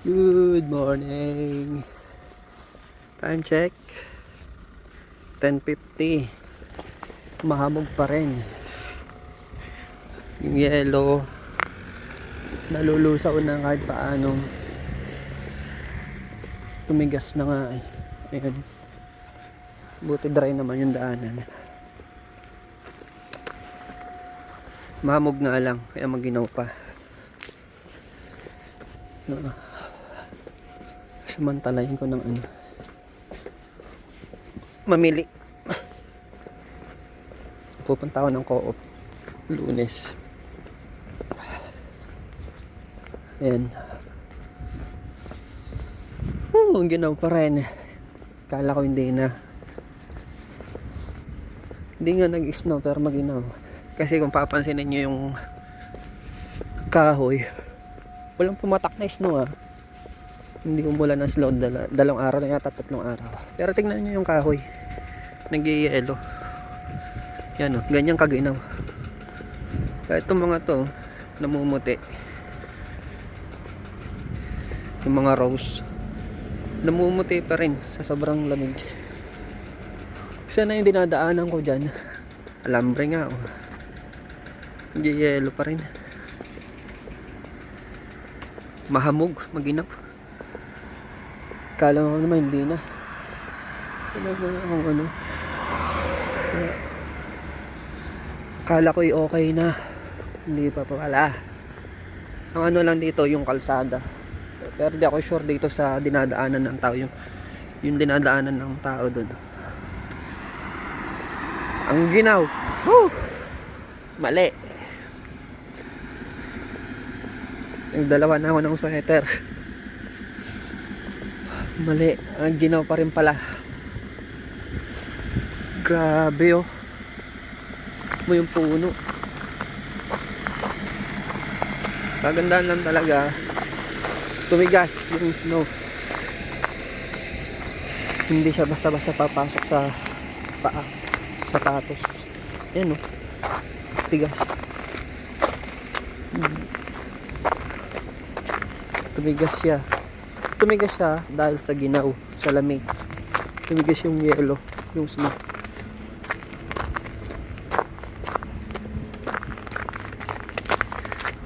Good morning. Time check 10:50. Mahamog pa rin. Yung yellow nalulusaw na kahit paano. Tumigas na nga eh. Ayan. Buti dry naman yung daanan. Mahamog nga lang kaya maginaw pa. Samantalahin ko ng mamili. Pupunta ako ng Co-op Lunes. Ayan. Ang ginaw pa rin. Kala ko hindi na. Hindi nga nag-snow pero maginaw. Kasi kung papansinin nyo yung kahoy, walang pumatak na snow ah. Hindi umulan ng slow, dalawang araw na yata, 3 araw. Pero tingnan nyo yung kahoy, nag-yellow. Yan o, ganyan kaginaw. Kahit itong mga to namumuti, yung mga rose namumuti pa rin sa sobrang lamig. Sana yung dinadaanan ko dyan, alambre nga oh. Nag-yellow pa rin. Mahamog, maginaw. Kala ko naman hindi na. Kala ko okay na. Hindi pa pala. Ang ano lang dito yung kalsada. Pero di ako sure dito sa dinadaanan ng tao. Yung dinadaanan ng tao doon. Ang ginaw. Woo! Mali. Nagdalawa na ako ng sweater. Mali, ang ginaw pa rin pala. Grabe oh. Mo yung puno. Kagandaan lang talaga. Tumigas yung snow. Hindi siya basta-basta papasok sa paa, sa sapatos. Ayan oh. Tigas. Tumigas siya dahil sa ginaw, sa lamig. Tumigas yung yellow, yung snow.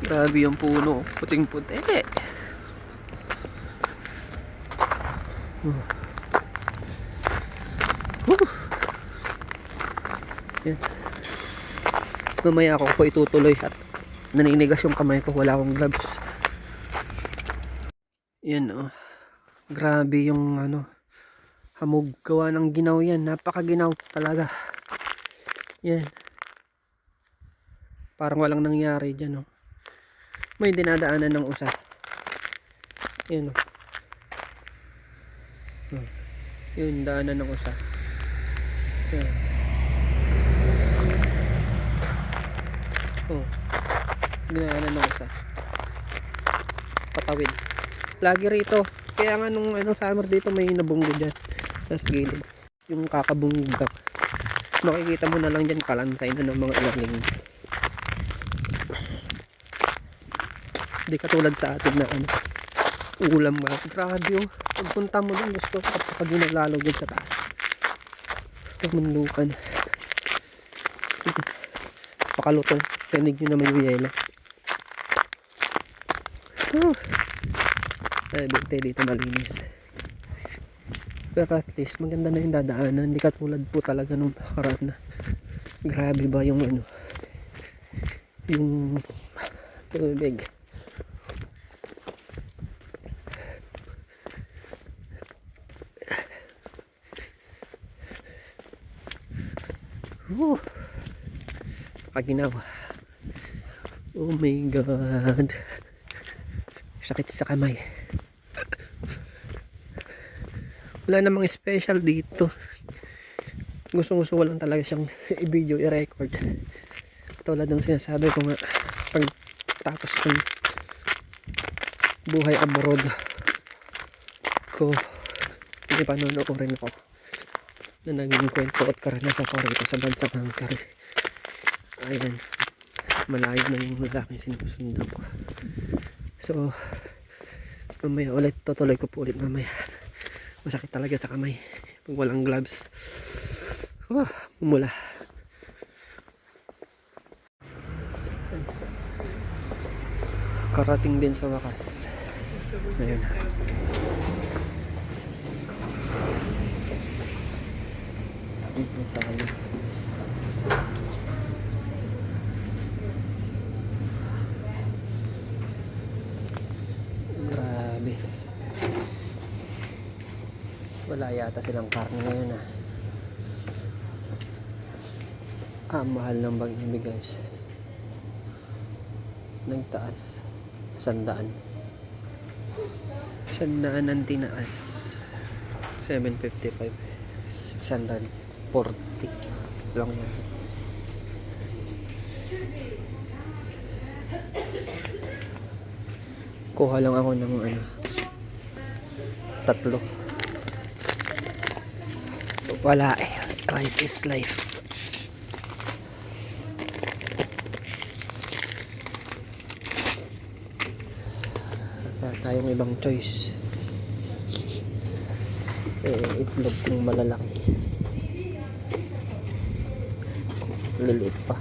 Grabe yung puno, puting-puti. Yan. Mamaya ako po itutuloy at naninigas yung kamay ko, wala akong gloves. Yan oh. Grabe yung hamog, gawa ng ginaw yan. Napakaginaw talaga. Yan. Parang walang nangyari dyan oh. May dinadaanan ng usa. Yan oh. Yun, daanan ng usa. Yan. Oh. Dinaanan ng usa. Patawid. Lagi rito. Kaya nga nung summer dito may nabunggo dyan sa gilid. Yung kakabunggo daw. Makikita mo na lang dyan kalansay na ng mga ilaling. Hindi katulad sa atin na ulam ba. Grabe oh. Pagpunta mo dun gusto kapag ginalalo dyan sa taas. Pagmunlukan. Pakalutong. Tinig nyo naman yung yelo. Dito malinis. Pero at least maganda na yung dadaanan. Hindi katulad po talaga nung nakaraan na grabe ba yung yung tubig. Paginaw. Oh my god. Sakit sa kamay. Wala namang special dito. Gusto ko lang talaga siyang i-video, i-record. Tulad ng sinasabi ko nga, pag tapos ng buhay abroad ko, hindi pa nunuurin ako na naging kwento at karanasan ko rito sa bansang Hungary. Ayan, malayo na yung lalaking sinusundan ko. So Mamaya ulit, tutuloy ko po ulit mamaya. Masakit talaga sa kamay pag walang gloves. Mumula. Karating din sa wakas. Ayun. Masali. Grabe. Wala yata silang karne ngayon ah. Mahal ng Bag-Ibig guys. Nagtaas. 100. 100 ang tinaas. 755. 640 lang yan. Kuha lang ako ng 3. Wala eh. Rice is life. Wala tayong ibang choice. Itlog ng malalaki. Liliit pa.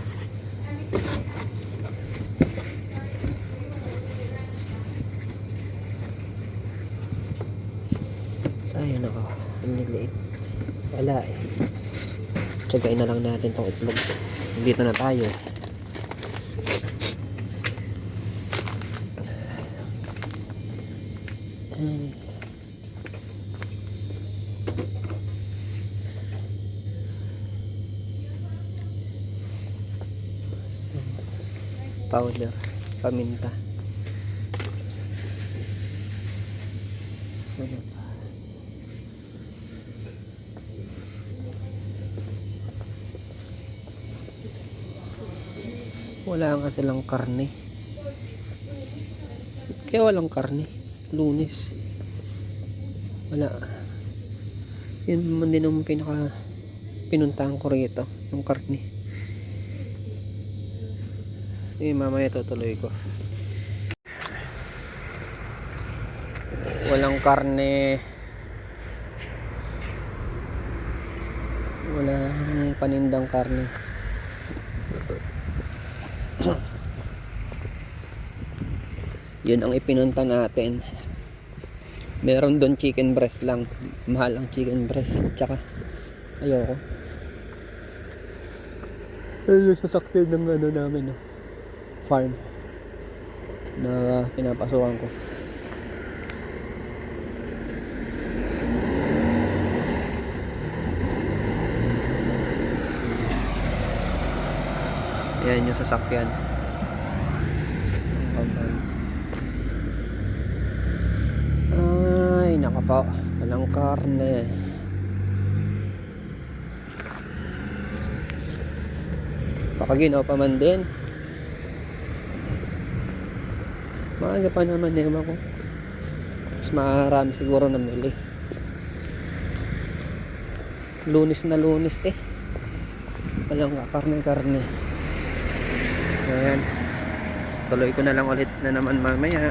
Ayun ako. Ang liliit. Wala eh. Tsagain na lang natin tong itlog. Dito na tayo. Powder, paminta. Ano pa? Wala nga silang karne. Kaya walang karne. Lunes. Wala. Yun naman din ang pinaka pinuntahan ko rito. Yung karne. Mamaya tutuloy ko. Walang karne. Walang panindang karne. Yun ang ipinunta natin. Meron doon chicken breast lang. Mahal ang chicken breast. Tsaka ayoko. Ayun yung sasakyan ng namin farm na pinapasukan ko. Ayan yung sasakyan. Ay, naka po. Walang karne. Pakaginaw pa man din. Maaga pa naman ewan ko. Mas marami siguro namili. Lunes na lunes eh. Walang karne-karne. Ayan. Tuloy ko na lang ulit na naman mamaya.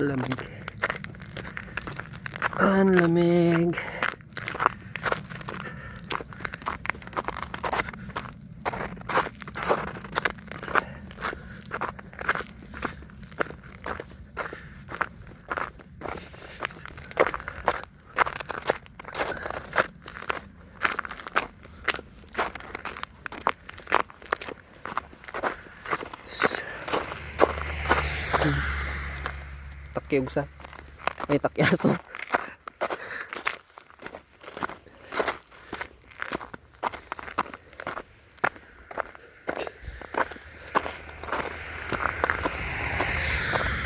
Lamig. Ang lamig. Takyugsa. May takyaso.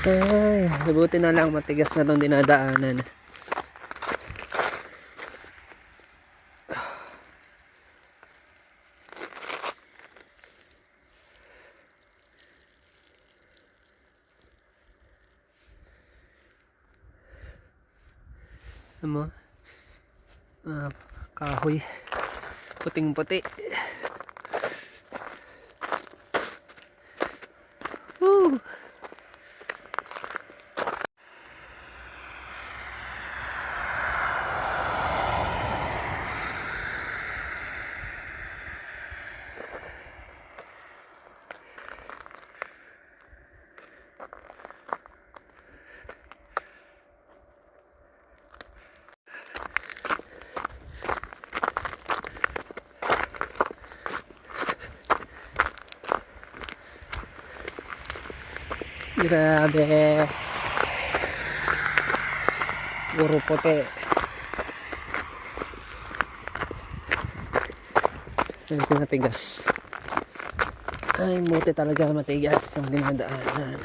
Ay, mabuti na lang matigas na tong dinadaanan. mo, kahoy. Puting puti. Woo! Grabe. Puro puti. Ay, matigas. Ay, buti talaga matigas yung dinadaanan.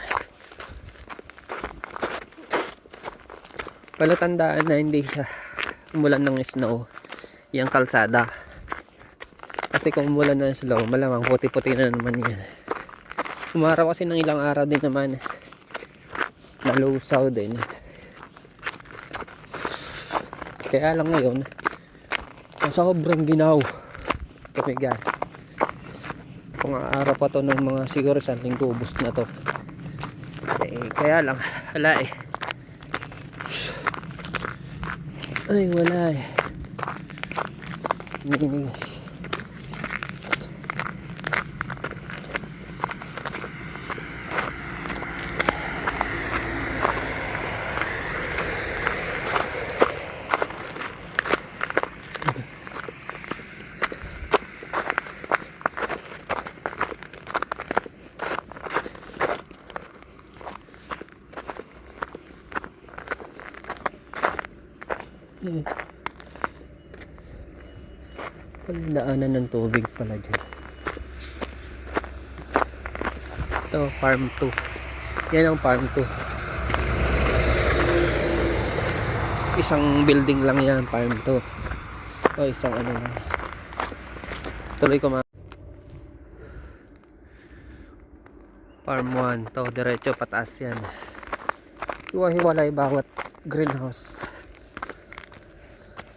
Palatandaan na hindi siya umulan ng snow yung kalsada. Kasi kung umulan ng snow, malamang puti-puti na naman yan. Umaraw kasi ng ilang araw din naman. Nalusaw din. Kaya lang ngayon, sobrang ginaw. Tumigas. Kung araw pa to ng mga siguro sa linggo, ubos na to. Kaya lang, wala eh. Ay, wala eh. Ninigas. Daanan ng tubig pala dyan. Ito, farm 2. Yan ang farm 2. Isang building lang yan, farm 2. O isang ano lang. Tuloy ko farm 1. To, diretso pataas yan. Hiwa-hiwalay bawat greenhouse.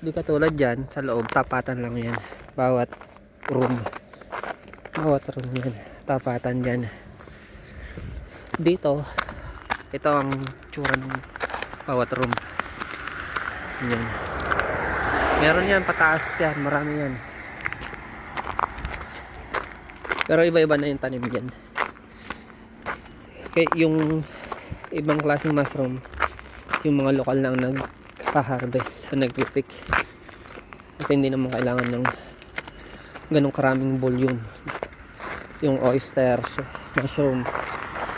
Di katulad dyan, sa loob, tapatan lang yan. Bawat room yan, tapatan dyan. Dito, ito ang tsura ng bawat room. Yan. Meron yan, pataas yan, marami yan. Pero iba-iba na yung tanim yan. Okay, yung ibang klaseng mushroom, yung mga lokal na nagpa-harvest, nagpipik. Kasi hindi naman kailangan ng ganong karaming volume. Yung oysters, mushroom,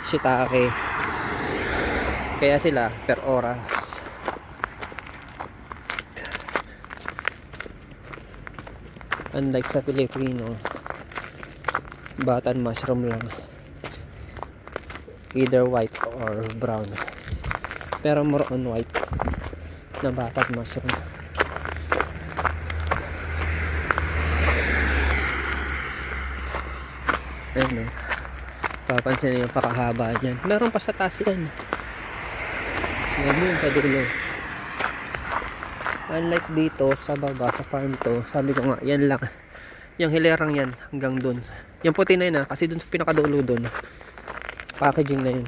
shiitake, kaya sila per oras. Unlike sa Pilipino, button mushroom lang, either white or brown, pero more on white na button mushroom. Ano, papansin na yung pakahaba niyan. Meron pa sa taas yan. Yan yung kadulo. Unlike dito sa baba sa farm to, sabi ko nga yan lang, yung hilerang yan hanggang dun. Yung puti na yun kasi dun sa pinakadulo dun packaging na yun.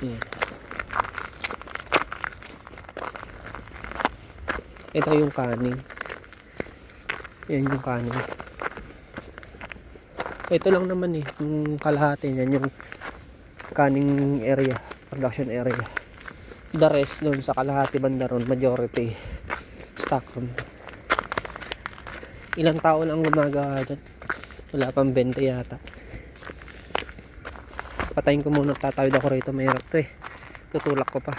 Yan. Ito yung kanin. Yan yung kanin. Ito lang naman eh, yung kalahati niyan, yung canning area, production area. The rest doon sa kalahati banda ron, majority stock room. Ilang tao lang gumagawa dyan, wala pang 20 yata. Patayin ko muna, tatawid ako rito, mahirap to eh, tutulak ko pa.